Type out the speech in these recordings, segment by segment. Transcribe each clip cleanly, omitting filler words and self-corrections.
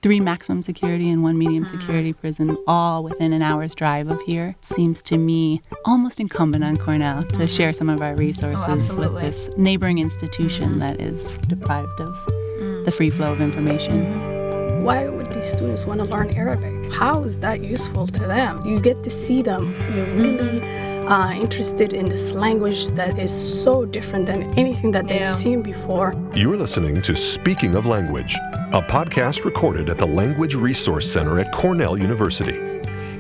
3 maximum security and 1 medium security prison, all within an hour's drive of here. It seems to me almost incumbent on Cornell to share some of our resources with this neighboring institution that is deprived of the free flow of information. Why would these students want to learn Arabic? How is that useful to them? You get to see them. You're really interested in this language that is so different than anything that they've seen before. You're listening to Speaking of Language, a podcast recorded at the Language Resource Center at Cornell University.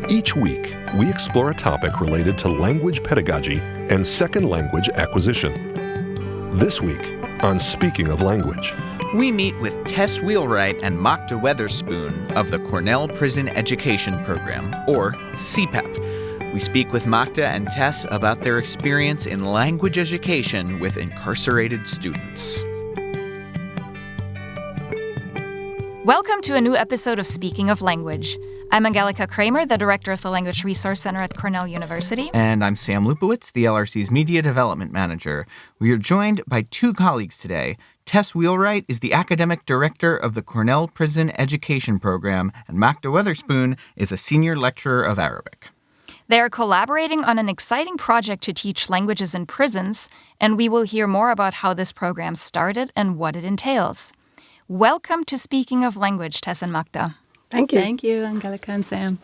Each week, we explore a topic related to language pedagogy and second language acquisition. This week on Speaking of Language, we meet with Tess Wheelwright and Makda Weatherspoon of the Cornell Prison Education Program, or CPEP. We speak with Makda and Tess about their experience in language education with incarcerated students. Welcome to a new episode of Speaking of Language. I'm Angelica Kramer, the director of the Language Resource Center at Cornell University. And I'm Sam Lupowitz, the LRC's Media Development Manager. We are joined by 2 colleagues today. Tess Wheelwright is the academic director of the Cornell Prison Education Program, and Makda Weatherspoon is a senior lecturer of Arabic. They are collaborating on an exciting project to teach languages in prisons, and we will hear more about how this program started and what it entails. Welcome to Speaking of Language, Tess and Makda. Thank you. Thank you, Angelica and Sam.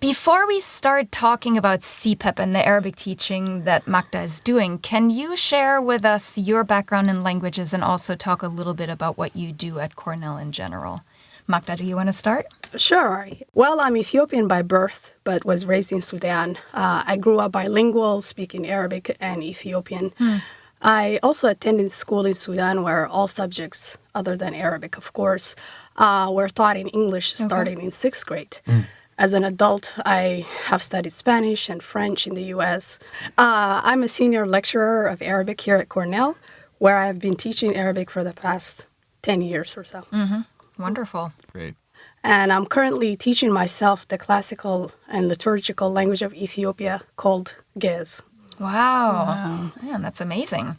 Before we start talking about CPEP and the Arabic teaching that Makda is doing, can you share with us your background in languages and also talk a little bit about what you do at Cornell in general? Makda, do you want to start? Sure. Well, I'm Ethiopian by birth, but was raised in Sudan. I grew up bilingual, speaking Arabic and Ethiopian. I also attended school in Sudan where all subjects, other than Arabic, of course, were taught in English starting in 6th grade. As an adult, I have studied Spanish and French in the U.S. I'm a senior lecturer of Arabic here at Cornell, where I have been teaching Arabic for the past 10 years or so. Wonderful. Great. And I'm currently teaching myself the classical and liturgical language of Ethiopia called Ge'ez. Wow. Man, that's amazing.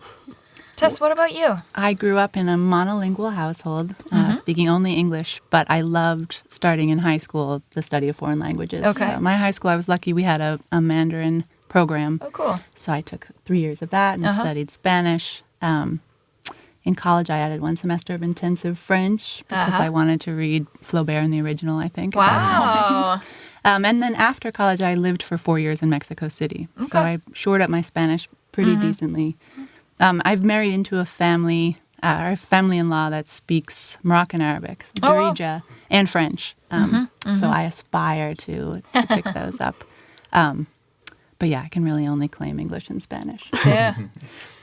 Tess, what about you? I grew up in a monolingual household, speaking only English, but I loved starting in high school the study of foreign languages. Okay. So my high school, I was lucky we had a Mandarin program. Oh, cool. So I took 3 years of that and studied Spanish. In college, I added 1 semester of intensive French because I wanted to read Flaubert in the original, I think. Wow. And then after college, I lived for 4 years in Mexico City. Okay. So I shored up my Spanish pretty decently. I've married into a family, our family-in-law that speaks Moroccan Arabic, Darija, and French. So I aspire to pick those up. But yeah, I can really only claim English and Spanish. Yeah.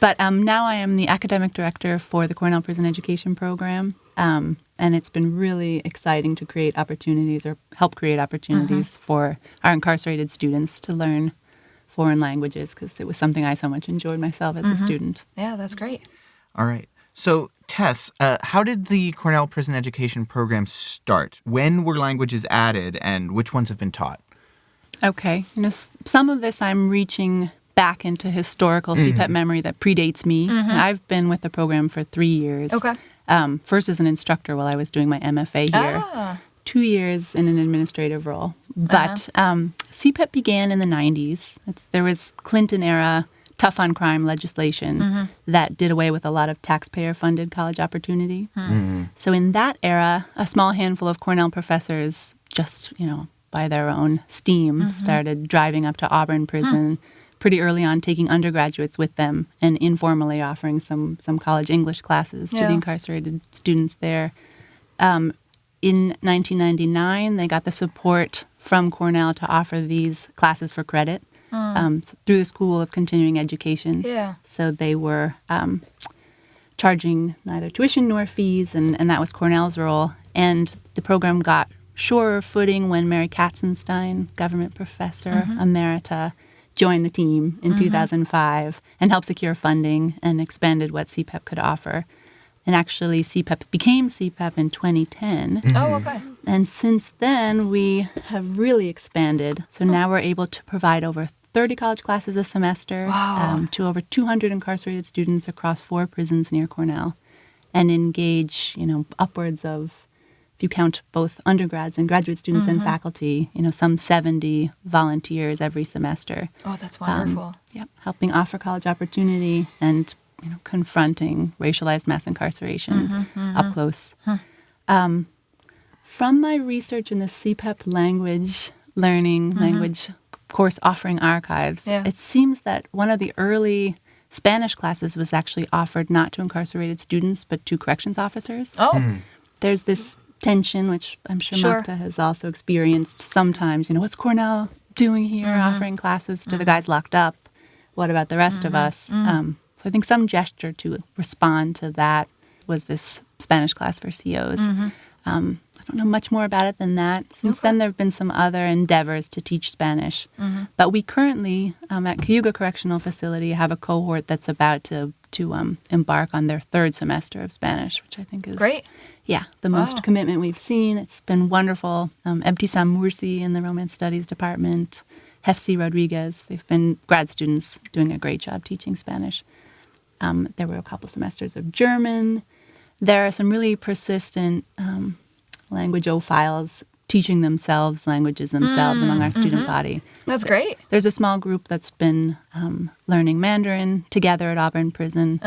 But now I am the academic director for the Cornell Prison Education Program. And it's been really exciting to create opportunities or help create opportunities for our incarcerated students to learn foreign languages because it was something I so much enjoyed myself as a student. Yeah, that's great. All right. So, Tess, how did the Cornell Prison Education Program start? When were languages added and which ones have been taught? Okay. Some of this I'm reaching back into historical CPEP memory that predates me. I've been with the program for 3 years. Okay. First as an instructor while I was doing my MFA here. 2 years in an administrative role. But CPEP began in the 90s. There was Clinton-era tough-on-crime legislation that did away with a lot of taxpayer-funded college opportunity. So in that era, a small handful of Cornell professors just, by their own steam, started driving up to Auburn Prison pretty early on, taking undergraduates with them and informally offering some college English classes to the incarcerated students there. In 1999, they got the support from Cornell to offer these classes for credit through the School of Continuing Education. Yeah. So they were charging neither tuition nor fees, and that was Cornell's role. And the program got surer footing when Mary Katzenstein, government professor emerita, joined the team in 2005 and helped secure funding and expanded what CPEP could offer. And actually, CPEP became CPEP in 2010. Oh, okay. And since then, we have really expanded. So now we're able to provide over 30 college classes a semester to over 200 incarcerated students across 4 prisons near Cornell and engage, upwards of if you count both undergrads and graduate students and faculty, some 70 volunteers every semester. Oh, that's wonderful. Helping offer college opportunity and confronting racialized mass incarceration up close. From my research in the CPEP language learning, language course offering archives, it seems that one of the early Spanish classes was actually offered not to incarcerated students, but to corrections officers. Oh. There's this tension, which I'm sure Makda has also experienced sometimes. What's Cornell doing here, offering classes to the guys locked up? What about the rest of us? So I think some gesture to respond to that was this Spanish class for COs. I don't know much more about it than that. Since then, there have been some other endeavors to teach Spanish. But we currently, at Cayuga Correctional Facility, have a cohort that's about to embark on their third semester of Spanish, which I think is great. Yeah, the most commitment we've seen. It's been wonderful. Ebtisam Mursi in the Romance Studies Department, Hefsi Rodriguez, they've been grad students doing a great job teaching Spanish. There were a couple semesters of German. There are some really persistent languageophiles teaching themselves languages themselves among our student body. That's great. There's a small group that's been learning Mandarin together at Auburn Prison.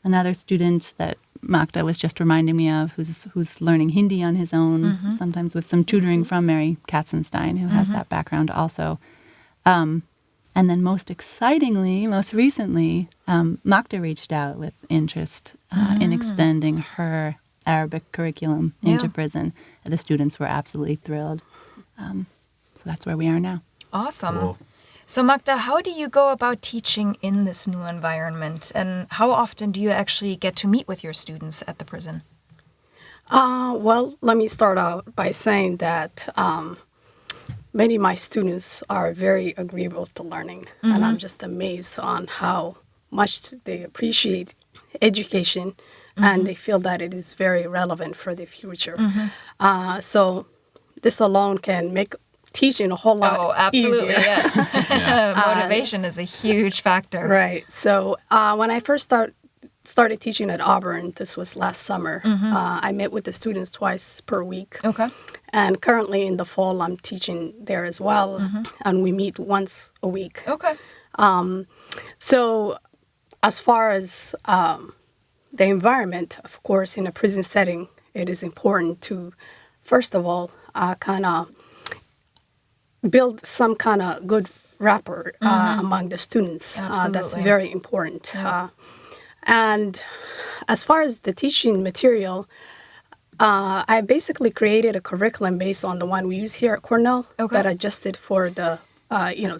Another student that Makda was just reminding me of who's learning Hindi on his own, sometimes with some tutoring from Mary Katzenstein, who has that background also. And then most excitingly, most recently, Makda reached out with interest in extending her Arabic curriculum into prison. The students were absolutely thrilled. So that's where we are now. Awesome. Cool. So Makda, how do you go about teaching in this new environment? And how often do you actually get to meet with your students at the prison? Well, let me start out by saying that many of my students are very agreeable to learning. And I'm just amazed on how much they appreciate education and they feel that it is very relevant for the future. So this alone can make teaching a whole lot absolutely, easier. Yes. Motivation is a huge factor. Right. So when I first started teaching at Auburn, this was last summer, I met with the students twice per week. Okay. And currently in the fall, I'm teaching there as well, and we meet once a week. Okay. So as far as the environment, of course, in a prison setting, it is important to, first of all, kind of build some kind of good rapport among the students. That's very important. Yeah. And as far as the teaching material, I basically created a curriculum based on the one we use here at Cornell that adjusted for the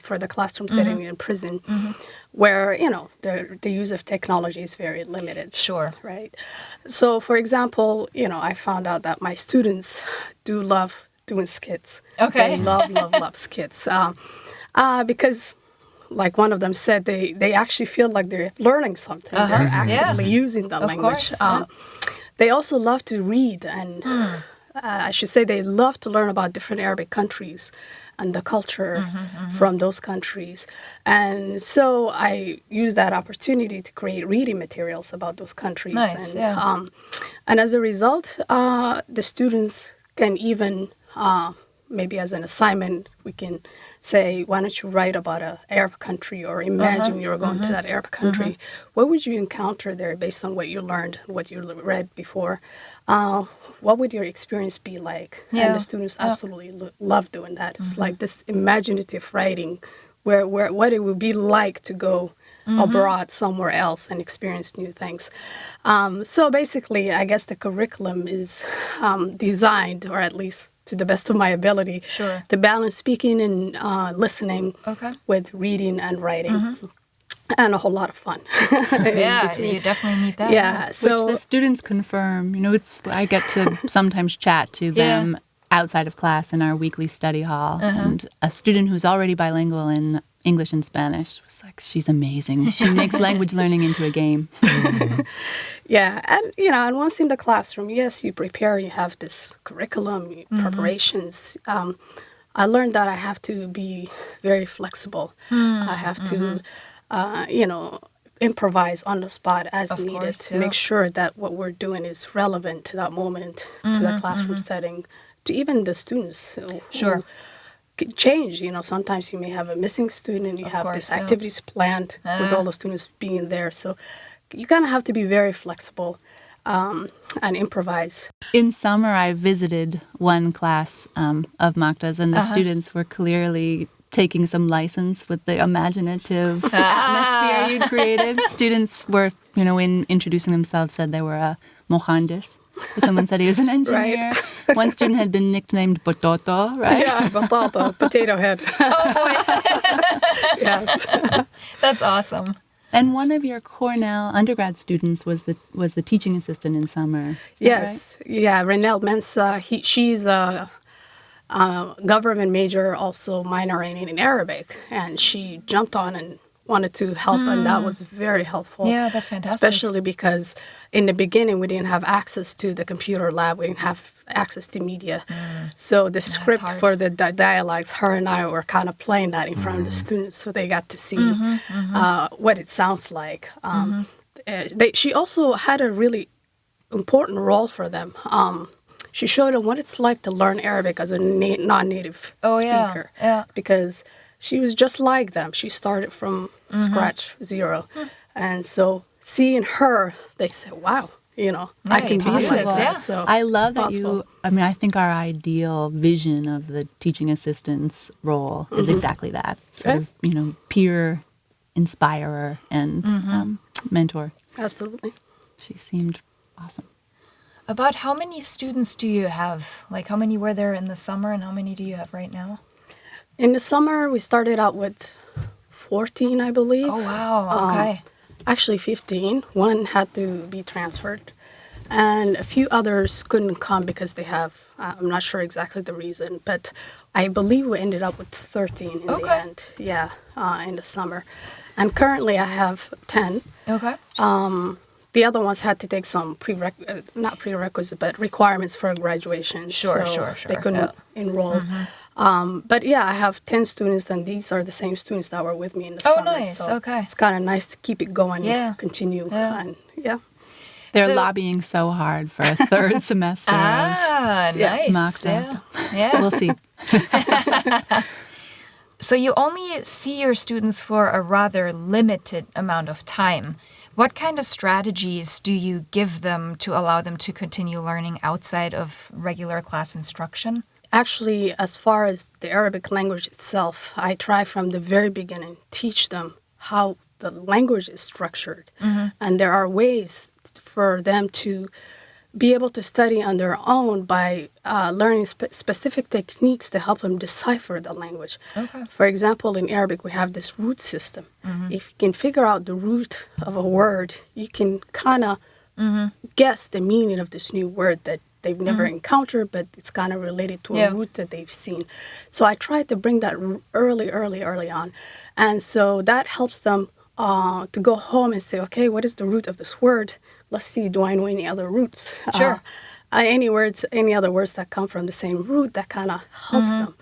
for the classroom setting in prison, where the use of technology is very limited. Sure. Right. So, for example, I found out that my students do love doing skits. Okay. They love skits. Because, like one of them said, they actually feel like they're learning something. They're actively using the language. Course, They also love to read, and I should say they love to learn about different Arabic countries and the culture from those countries. And so I use that opportunity to create reading materials about those countries. Nice, And as a result, the students can even, maybe as an assignment, we can say, why don't you write about an Arab country, or imagine you're going to that Arab country. What would you encounter there based on what you learned, what you read before? What would your experience be like? Yeah. And the students absolutely love doing that. It's like this imaginative writing where what it would be like to go abroad somewhere else and experience new things. So basically, I guess the curriculum is designed, or at least to the best of my ability, to balance speaking and listening with reading and writing. And a whole lot of fun. You definitely need that. Yeah, so which the students confirm. I get to sometimes chat to them outside of class in our weekly study hall. And a student who's already bilingual in English and Spanish was like, she's amazing. She makes language learning into a game. Yeah, and and once in the classroom, yes, you prepare, you have this curriculum, preparations. I learned that I have to be very flexible. I have to, improvise on the spot as Of needed course, to yeah. make sure that what we're doing is relevant to that moment, to the classroom setting, to even the students who Sure. could change. Sometimes you may have a missing student and you Of have course, this yeah. activities planned with all the students being there. So you kind of have to be very flexible and improvise. In summer, I visited one class of Makda's, and the students were clearly taking some license with the imaginative atmosphere you'd created. Students were, in introducing themselves, said they were a mohandis. Someone said he was an engineer. One student had been nicknamed Bototo, right? Yeah, batata, potato head. Oh, boy. Yes. That's awesome. And one of your Cornell undergrad students was the teaching assistant in summer. Is that Yes. Yeah, Renelle Mensa, she's a government major, also minoring in Arabic. And she jumped on and wanted to help, and that was very helpful. Yeah, that's fantastic. Especially because in the beginning, we didn't have access to the computer lab. We didn't have access to media. So the script hard. for the dialogues, her and I were kind of playing that in front of the students so they got to see what it sounds like. She also had a really important role for them. She showed them what it's like to learn Arabic as a non-native speaker. Yeah. Because she was just like them. She started from scratch, zero. And so seeing her, they said, wow, I can be like possible. that. Yeah. So I love it's that possible. I think our ideal vision of the teaching assistant's role is exactly that. Sort of, peer inspirer and mentor. Absolutely. She seemed awesome. About how many students do you have? Like, how many were there in the summer and how many do you have right now? In the summer, we started out with 14, I believe. Oh, wow. Okay. Actually 15. One had to be transferred. And a few others couldn't come because they have, I'm not sure exactly the reason, but I believe we ended up with 13 in the end. Yeah, in the summer. And currently I have 10. Okay. The other ones had to take some not prerequisite, but requirements for graduation. Sure. They couldn't enroll. But yeah, I have 10 students, and these are the same students that were with me in the summer. Nice. So Okay. it's kind of nice to keep it going, continue. Yeah. And yeah. They're So- lobbying so hard for a third semester of Nice. Makda. Yeah. We'll see. So you only see your students for a rather limited amount of time. What kind of strategies do you give them to allow them to continue learning outside of regular class instruction? Actually, as far as the Arabic language itself, I try from the very beginning, teach them how the language is structured. And there are ways for them to be able to study on their own by learning specific techniques to help them decipher the language. Okay. For example, in Arabic, we have this root system. If you can figure out the root of a word, you can kind of guess the meaning of this new word that they've never encountered, but it's kind of related to a root that they've seen. So I try to bring that early on. And so that helps them to go home and say, okay, what is the root of this word? Let's see, do I know any other roots? Sure. Any other words that come from the same root, that kind of helps them.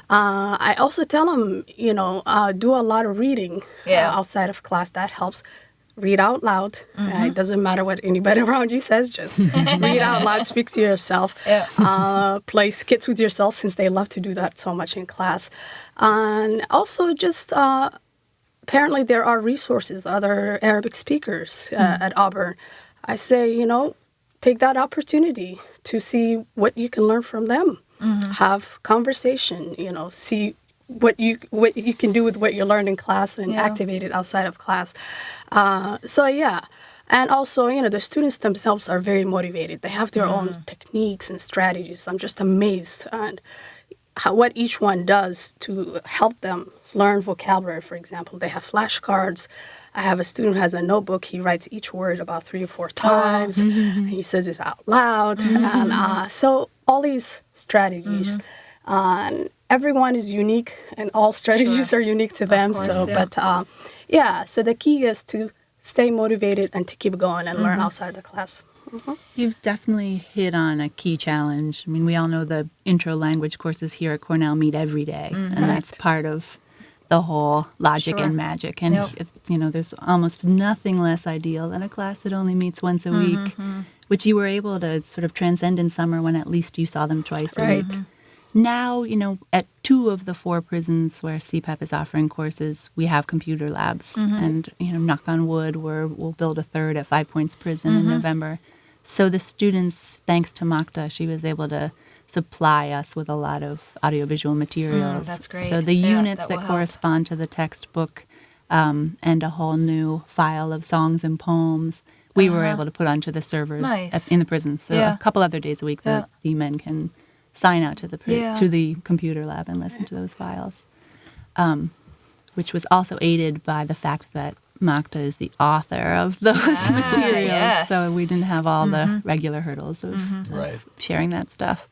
I also tell them, do a lot of reading outside of class. That helps. Read out loud. It doesn't matter what anybody around you says. Just read out loud, speak to yourself. Play skits with yourself, since they love to do that so much in class. And also just apparently there are resources, other Arabic speakers at Auburn. I say, take that opportunity to see what you can learn from them. Have conversation, see what you can do with what you learned in class and activate it outside of class. And also, the students themselves are very motivated. They have their own techniques and strategies. I'm just amazed at what each one does to help them learn vocabulary, for example. They have flashcards. I have a student who has a notebook. He writes each word about 3 or 4 times. And he says it out loud. And so all these strategies. And everyone is unique, and all strategies are unique to them. So the key is to stay motivated and to keep going and learn outside the class. You've definitely hit on a key challenge. I mean, we all know the intro language courses here at Cornell meet every day, and that's part of the whole logic Sure. and magic. And, there's almost nothing less ideal than a class that only meets once a week, which you were able to sort of transcend in summer when at least you saw them twice a Right. week. Now, at 2 of the 4 prisons where CPEP is offering courses, we have computer labs. And, knock on wood, we'll build a 3rd at 5 Points Prison in November. So the students, thanks to Makda, she was able to supply us with a lot of audiovisual materials. That's great. So the Yeah, units that that will help. correspond to the textbook and a whole new file of songs and poems, we were able to put onto the server Nice. in the prison. So Yeah. a couple other days a week, the men can sign out to the computer lab and listen to those files, which was also aided by the fact that Makda is the author of those materials, yes. so we didn't have all the regular hurdles of Right. sharing that stuff.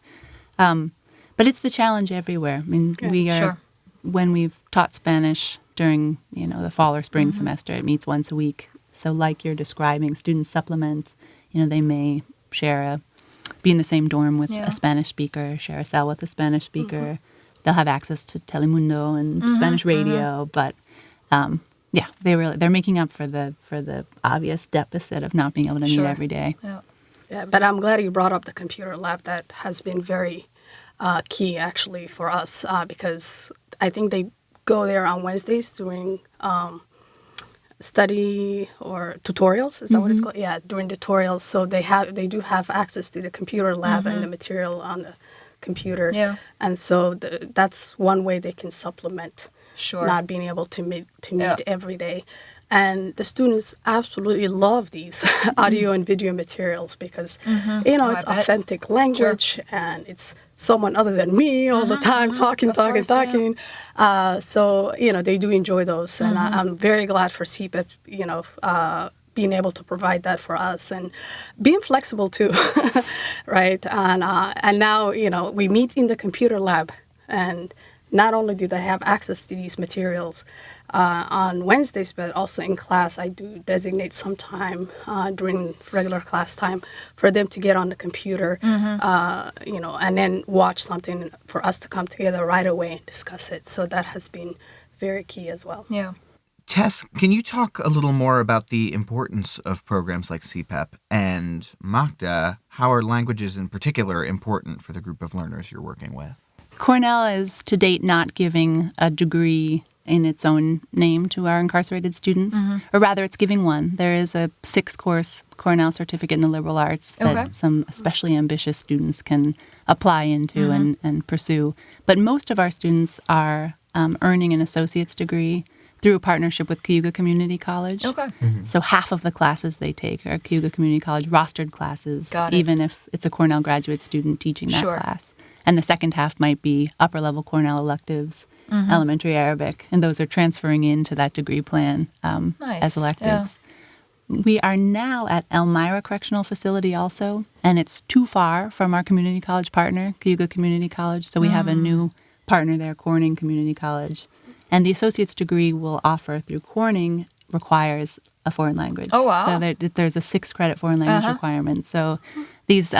But it's the challenge everywhere. I mean, we are Sure. when we've taught Spanish during the fall or spring semester, it meets once a week. So, like you're describing, students supplement. They may be in the same dorm with a Spanish speaker, share a cell with a Spanish speaker. They'll have access to Telemundo and Spanish radio, but they're making up for the obvious deficit of not being able to meet Sure. every day. Yeah. Yeah, but I'm glad you brought up the computer lab. That has been very key, actually, for us because I think they go there on Wednesdays doing study or tutorials. Is that what it's called? Yeah, during tutorials. So they do have access to the computer lab and the material on the computers. Yeah. And so that's one way they can supplement Sure. not being able to meet Yeah. every day. And the students absolutely love these audio and video materials because, I it's bet. authentic language and it's someone other than me all the time talking. So, they do enjoy those. And I'm very glad for CPEP, being able to provide that for us and being flexible too, right? And now, we meet in the computer lab and not only do they have access to these materials on Wednesdays, but also in class, I do designate some time during regular class time for them to get on the computer, and then watch something for us to come together right away and discuss it. So that has been very key as well. Yeah. Tess, can you talk a little more about the importance of programs like CPEP? And Makda, how are languages in particular important for the group of learners you're working with? Cornell is to date not giving a degree in its own name to our incarcerated students, or rather it's giving one. There is a 6-course Cornell certificate in the liberal arts that some especially ambitious students can apply into and pursue. But most of our students are earning an associate's degree through a partnership with Cayuga Community College. Okay. So half of the classes they take are Cayuga Community College rostered classes, Got it. even if it's a Cornell graduate student teaching that Sure. class. And the second half might be upper-level Cornell electives, elementary Arabic, and those are transferring into that degree plan Nice. as electives. We are now at Elmira Correctional Facility also, and it's too far from our community college partner, Cayuga Community College, so we have a new partner there, Corning Community College. And the associate's degree we'll offer through Corning requires a foreign language. Oh, wow. So there's a 6-credit foreign language requirement. So these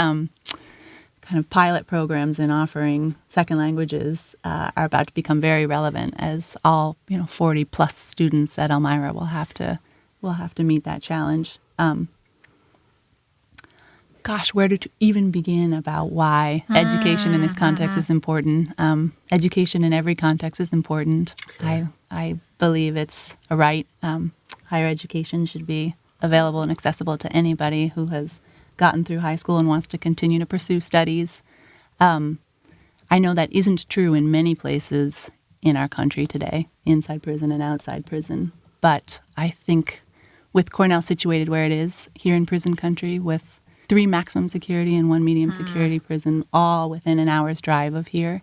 kind of pilot programs in offering second languages are about to become very relevant as all 40 plus students at Elmira will have to meet that challenge. Where to even begin about why education in this context is important? Education in every context is important. Sure. I believe it's a right. Higher education should be available and accessible to anybody who has gotten through high school and wants to continue to pursue studies. I know that isn't true in many places in our country today, inside prison and outside prison. But I think with Cornell situated where it is, here in prison country, with 3 maximum security and 1 medium security prison, all within an hour's drive of here,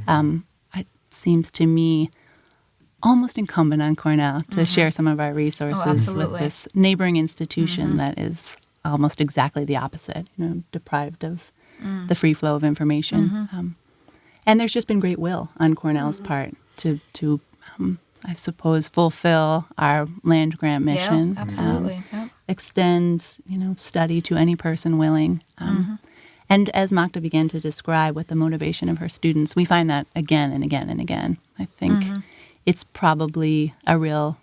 it seems to me almost incumbent on Cornell to share some of our resources with this neighboring institution that is almost exactly the opposite, deprived of the free flow of information. And there's just been great will on Cornell's part to I suppose, fulfill our land grant mission. Yeah, absolutely. Extend, study to any person willing. And as Makda began to describe with the motivation of her students, we find that again and again and again. I think it's probably a real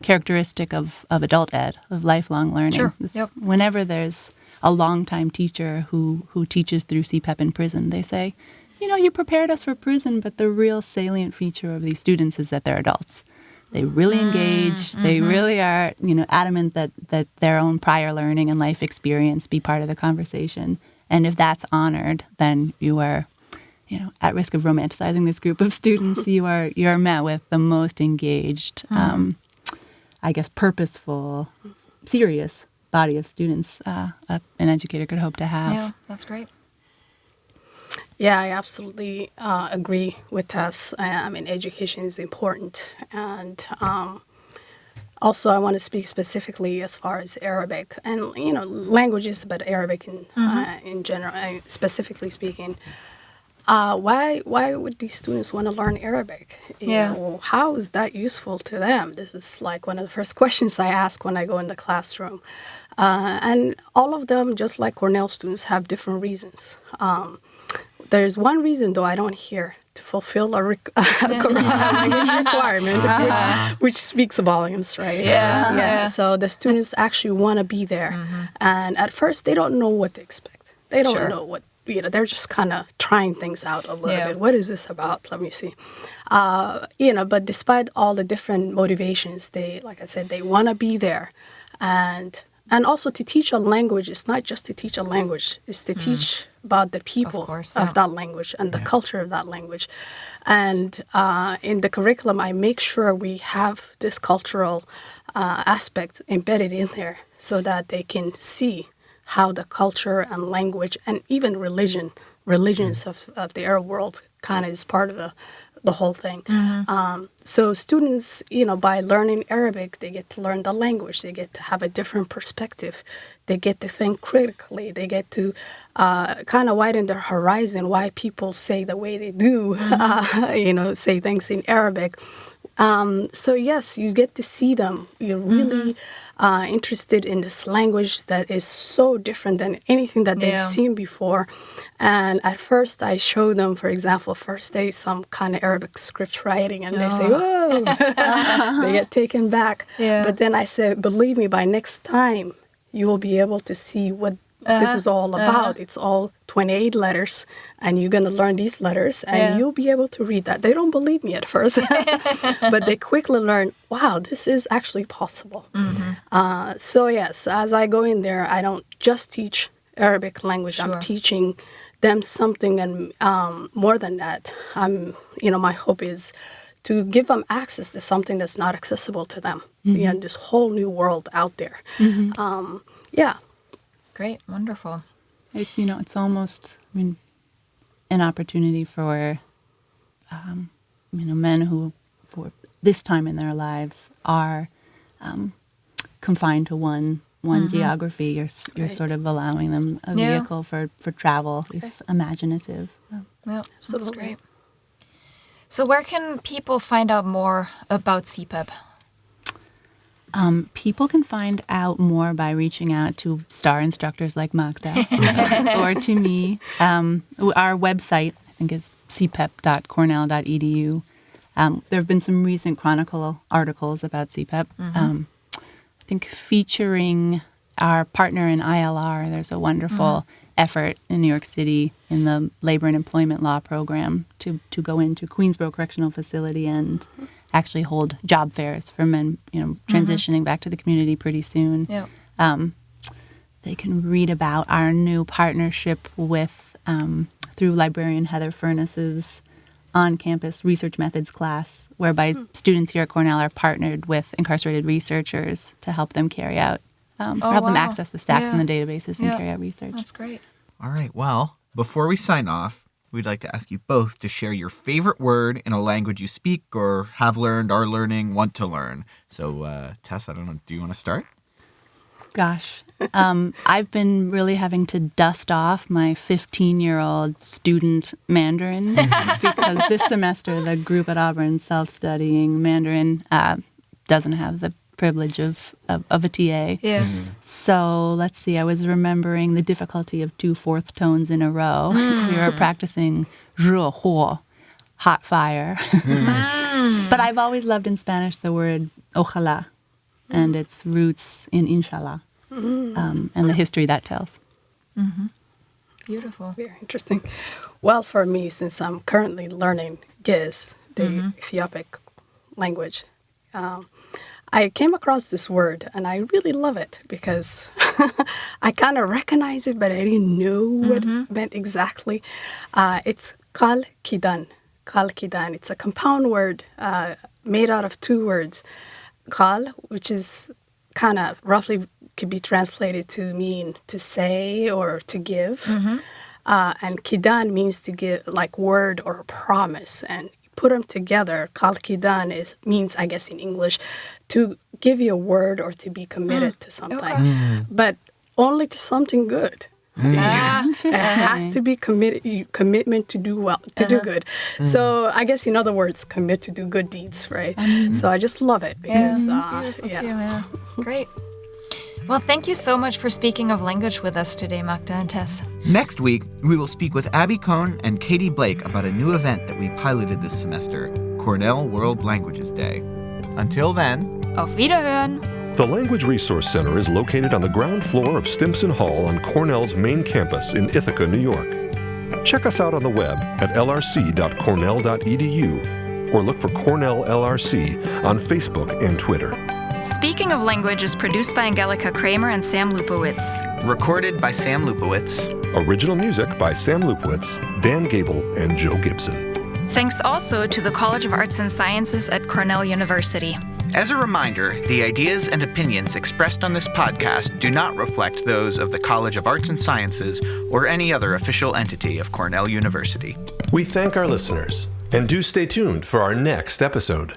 characteristic of adult ed, of lifelong learning. Sure. Yep. Whenever there's a longtime teacher who teaches through CPEP in prison, they say, you prepared us for prison, but the real salient feature of these students is that they're adults. They really engage. They really are, adamant that their own prior learning and life experience be part of the conversation. And if that's honored, then you are, at risk of romanticizing this group of students, you're met with the most engaged, purposeful, serious body of students an educator could hope to have. Yeah, that's great. Yeah, I absolutely agree with Tess. Education is important. And also I want to speak specifically as far as Arabic and, languages, but Arabic in general, specifically speaking. Why would these students want to learn Arabic? How is that useful to them? This is like one of the first questions I ask when I go in the classroom. And all of them, just like Cornell students, have different reasons. There's one reason, though, I don't hear to fulfill a language requirement, which speaks volumes, right? Yeah. So the students actually want to be there. And at first, they don't know what to expect. They don't know what, they're just kind of trying things out a little bit. What is this about? Let me see. But despite all the different motivations, they want to be there. And also to teach a language, it's not just to teach a language, it's to teach about the people of that language and the culture of that language. And in the curriculum, I make sure we have this cultural aspect embedded in there so that they can see how the culture and language and even religions of the Arab world kind of is part of the whole thing. So students, by learning Arabic, they get to learn the language. They get to have a different perspective. They get to think critically. They get to kind of widen their horizon why people say the way they do, say things in Arabic. So yes, you get to see them. You're really interested in this language that is so different than anything that they've seen before. And at first I show them, for example, first day some kind of Arabic script writing, and they say, whoa, they get taken back. But then I said, believe me, by next time you will be able to see what this is all about. It's all 28 letters, and you're going to learn these letters, and you'll be able to read that. They don't believe me at first, but they quickly learn, wow, this is actually possible. So yes, as I go in there, I don't just teach Arabic language. I'm teaching them something, and more than that, my hope is to give them access to something that's not accessible to them. This whole new world out there. Great, wonderful. It's almost, an opportunity for, men who, for this time in their lives, are confined to one geography. You're sort of allowing them a vehicle for travel, if imaginative. Yeah, that's great. So where can people find out more about CPEP? People can find out more by reaching out to star instructors like Makda or to me. Our website, I think, is cpep.cornell.edu. There have been some recent Chronicle articles about CPEP. I think featuring our partner in ILR. There's a wonderful effort in New York City in the Labor and Employment Law program to go into Queensboro Correctional Facility and actually hold job fairs for men, transitioning back to the community pretty soon. They can read about our new partnership with, through librarian Heather Furness's on-campus research methods class, whereby students here at Cornell are partnered with incarcerated researchers to help them carry out, help them access the stacks in the databases and carry out research. That's great. All right, well, before we sign off, we'd like to ask you both to share your favorite word in a language you speak or have learned, are learning, want to learn. So, Tess, I don't know, do you want to start? Gosh, I've been really having to dust off my 15-year-old student Mandarin because this semester the group at Auburn self-studying Mandarin doesn't have the privilege of a TA. So let's see, I was remembering the difficulty of 2 fourth tones in a row. We were practicing 热火, hot fire. But I've always loved in Spanish the word ojalá and its roots in inshallah and the history that tells. Beautiful. Very interesting. Well, for me, since I'm currently learning Giz, the Ethiopic language, I came across this word and I really love it because I kind of recognize it, but I didn't know what it meant exactly. It's kal kidan. Kal kidan. It's a compound word made out of two words. Kal, which is kind of roughly could be translated to mean to say or to give. And kidan means to give, like word or promise. And put them together, kal kidan means, I guess in English, to give you a word or to be committed to something. But only to something good. Interesting. It has to be commitment to do well, to do good. So I guess in other words, commit to do good deeds, right? So I just love it because it's beautiful too. Yeah, great. Well, thank you so much for speaking of language with us today, Makda and Tess. Next week, we will speak with Abby Cohn and Katie Blake about a new event that we piloted this semester, Cornell World Languages Day. Until then, Auf Wiederhören! The Language Resource Center is located on the ground floor of Stimson Hall on Cornell's main campus in Ithaca, New York. Check us out on the web at lrc.cornell.edu or look for Cornell LRC on Facebook and Twitter. Speaking of Language is produced by Angelica Kramer and Sam Lupowitz. recorded by Sam Lupowitz. Original music by Sam Lupowitz, Dan Gable, and Joe Gibson. Thanks also to the College of Arts and Sciences at Cornell University. As a reminder, the ideas and opinions expressed on this podcast do not reflect those of the College of Arts and Sciences or any other official entity of Cornell University. We thank our listeners, and do stay tuned for our next episode.